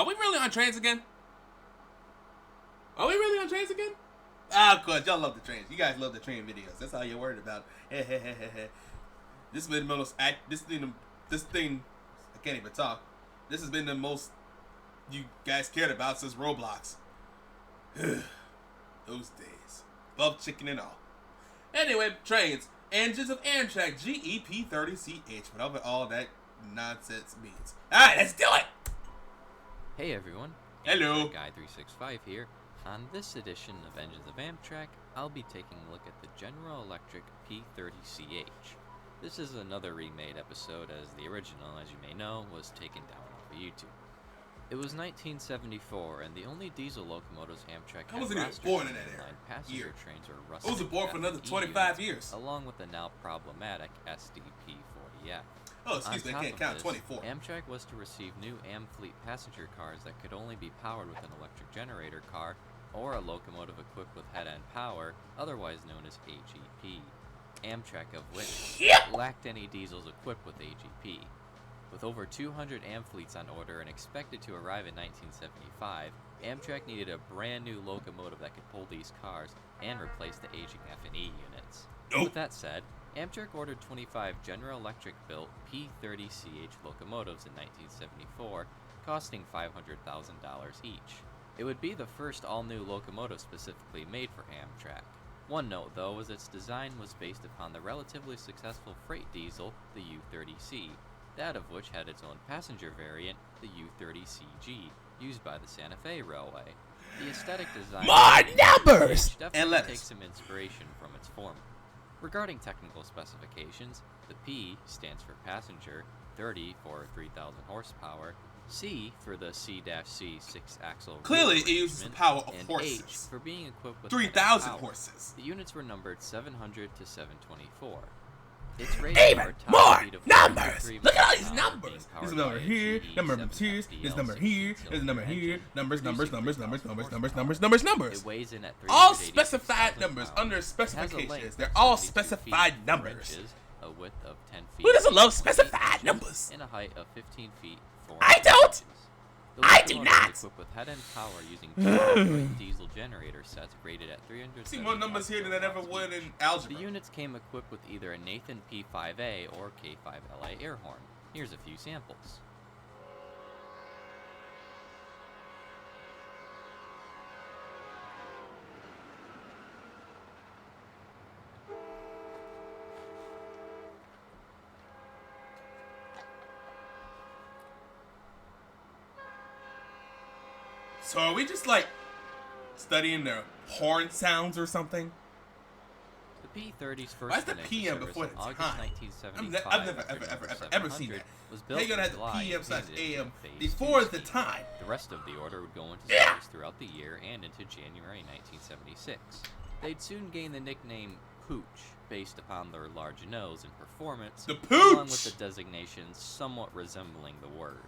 Are we really on trains again? Are we really on trains again? Ah, of course, y'all love the trains. You guys love the train videos. That's all you're worried about. This has been the most this thing. I can't even talk. This has been the most you guys cared about since Roblox. Those days. Love chicken and all. Anyway, trains. Engines of Amtrak GE P30CH. Whatever all that nonsense means. Alright, let's do it! Hey everyone. Hello. Guy365 here. On this edition of Engines of Amtrak, I'll be taking a look at the General Electric P30CH. This is another remade episode, as the original, as you may know, was taken down off of YouTube. It was 1974, and the only diesel locomotives Amtrak had wasn't even born in that era. Passenger trains were rusted. I wasn't born for another 25 years. Along with the now problematic SDP-40F. Oh, excuse me, I can't count 24. Amtrak was to receive new Amfleet passenger cars that could only be powered with an electric generator car or a locomotive equipped with head-end power, otherwise known as AGP. Amtrak, of which lacked any diesels equipped with AGP. With over 200 Amfleets on order and expected to arrive in 1975, Amtrak needed a brand new locomotive that could pull these cars and replace the aging F&E units. With that said, Amtrak ordered 25 General Electric built P30CH locomotives in 1974, costing $500,000 each. It would be the first all-new locomotive specifically made for Amtrak. One note though was its design was based upon the relatively successful freight diesel, the U30C, that of which had its own passenger variant, the U30CG, used by the Santa Fe Railway. The aesthetic design definitely takes some inspiration from its former. Regarding technical specifications, the P stands for passenger, 30 for 3,000 horsepower, C for the C-C 6-axle. Clearly, it uses the power of and horses. H for being equipped with 3,000 horses. The units were numbered 700 to 724. It's rated Even more numbers! Look at all these numbers! There's a number here, number here, there's a number here, there's a number here, numbers. It weighs in at all specified numbers under specifications. They're all specified numbers. A width of 10 feet. Who doesn't love specified numbers? And a height of 15 feet. I don't! I do not! Equipped with head-end power using two diesel generator sets rated at 300. See more numbers here than I ever would in algebra. The units came equipped with either a Nathan P5A or K5LA air horn. Here's a few samples. So are we just like studying their horn sounds or something? The P30's first Why's the PM before the August time? 1975 I've never seen that. Was built How you gonna have July the PM/AM phase before 2 the speed. time? The rest of the order would go into service throughout the year and into January 1976. They'd soon gain the nickname Pooch, based upon their large nose and performance, The Pooch! along with the designation somewhat resembling the word.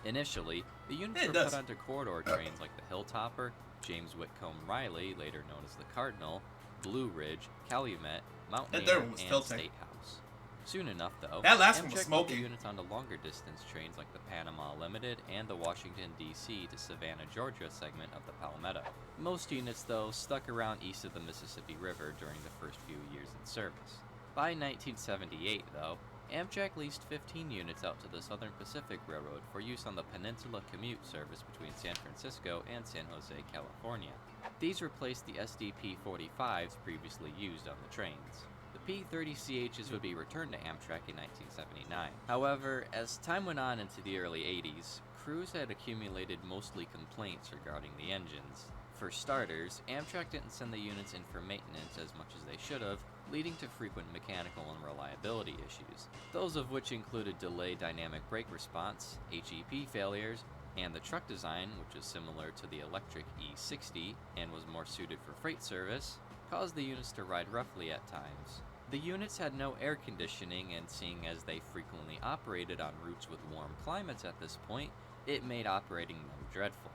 Initially, the units were put onto corridor trains like the Hilltopper, James Whitcomb Riley, later known as the Cardinal, Blue Ridge, Calumet, Mountaineer, and State House. Soon enough, though, that last one was Amtrak put smoking. the units onto longer distance trains like the Panama Limited and the Washington, D.C. to Savannah, Georgia segment of the Palmetto. Most units, though, stuck around east of the Mississippi River during the first few years in service. By 1978, though, Amtrak leased 15 units out to the Southern Pacific Railroad for use on the Peninsula commute service between San Francisco and San Jose, California. These replaced the SDP-45s previously used on the trains. The P30CHs would be returned to Amtrak in 1979. However, as time went on into the early 80s, crews had accumulated mostly complaints regarding the engines. For starters, Amtrak didn't send the units in for maintenance as much as they should have, leading to frequent mechanical and reliability issues, those of which included delayed dynamic brake response, HEP failures, and the truck design, which is similar to the electric E60 and was more suited for freight service, caused the units to ride roughly at times. The units had no air conditioning, and seeing as they frequently operated on routes with warm climates at this point, it made operating them dreadful.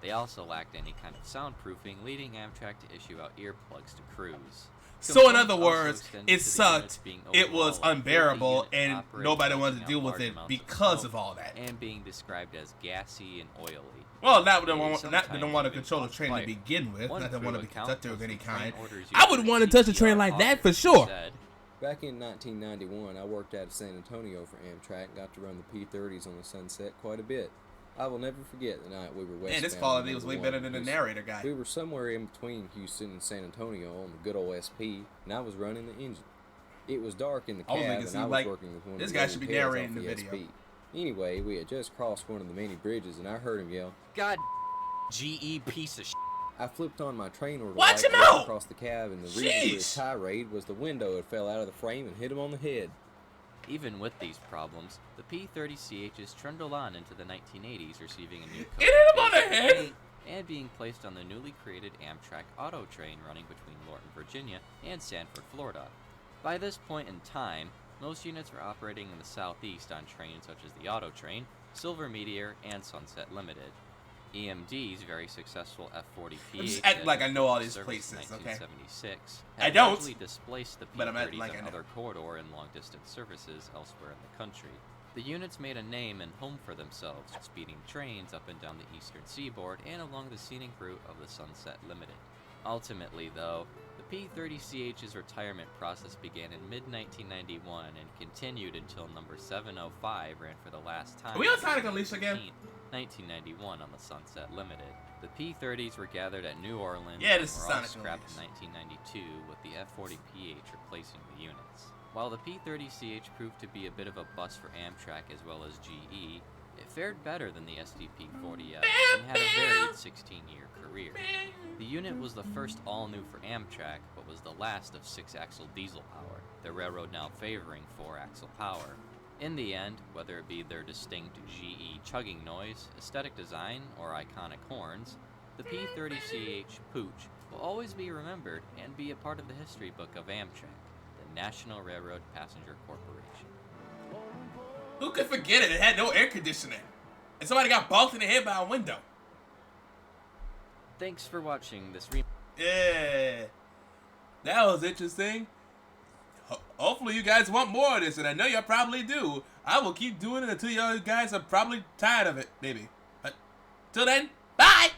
They also lacked any kind of soundproofing, leading Amtrak to issue out earplugs to crews. So in Complaints other also words, extended it to the sucked, units being it was overall a filthy unbearable, unit to and operate, nobody wanted to pumping deal out with large it amounts because smoke of all that. and being described as gassy and oily. Well, not that They they want sometimes to even control the caught train fire. to begin with, One not that true want to be account conductor was of any from train kind. orders I would using want to touch a train CPR like that for pockets, sure. said, Back in 1991, I worked out of San Antonio for Amtrak and got to run the P30s on the Sunset quite a bit. I will never forget the night we were westbound. Man, this quality on was way number better one than the Houston. narrator guy. We were somewhere in between Houston and San Antonio on the good old SP, and I was running the engine. It was dark in the I was cab, thinking, and see, I was like, working with one this of the guy old should be heads narrating off the the video. SP. Anyway, we had just crossed one of the many bridges, and I heard him yell, "God, GE piece of shit." I flipped on my train order Watch light him and looked out! across the cab, and the reason for his Sheesh. tirade was the window had fell out of the frame and hit him on the head. Even with these problems, the P30CHs trundled on into the 1980s, receiving a new It hit him on the code head! and being placed on the newly created Amtrak Auto Train running between Lorton, Virginia and Sanford, Florida. By this point in time, most units were operating in the southeast on trains such as the Auto Train, Silver Meteor, and Sunset Limited. EMD's very successful F40PH I'm just acting like I know all these service in places, okay? 1976 I had don't, largely displaced the but I'm P30s acting like I and know. other corridor and long-distance services elsewhere in the country. The units made a name and home for themselves, speeding trains up and down the eastern seaboard and along the scenic route of the Sunset Limited. Ultimately, though, the P30CH's retirement process began in mid-1991 and continued until number 705 ran for the last time. Are we on Sonic Unleashed again? 1991 on the Sunset Limited. The P30s were gathered at New Orleans Yeah, and this is were all Sonic scrapped in Unleashed. 1992 with the F40PH replacing the units. While the P30CH proved to be a bit of a bust for Amtrak as well as GE, it fared better than the SDP-40F and had a varied 16-year career. The unit was the first all-new for Amtrak, but was the last of 6-axle diesel power, the railroad now favoring 4-axle power. In the end, whether it be their distinct GE chugging noise, aesthetic design, or iconic horns, the P30CH Pooch will always be remembered and be a part of the history book of Amtrak, the National Railroad Passenger Corporation. Who could forget it? It had no air conditioning. And somebody got bonked in the head by a window. Thanks for watching this Yeah. That was interesting. Hopefully you guys want more of this, and I know you probably do. I will keep doing it until you guys are probably tired of it, maybe. But till then, bye!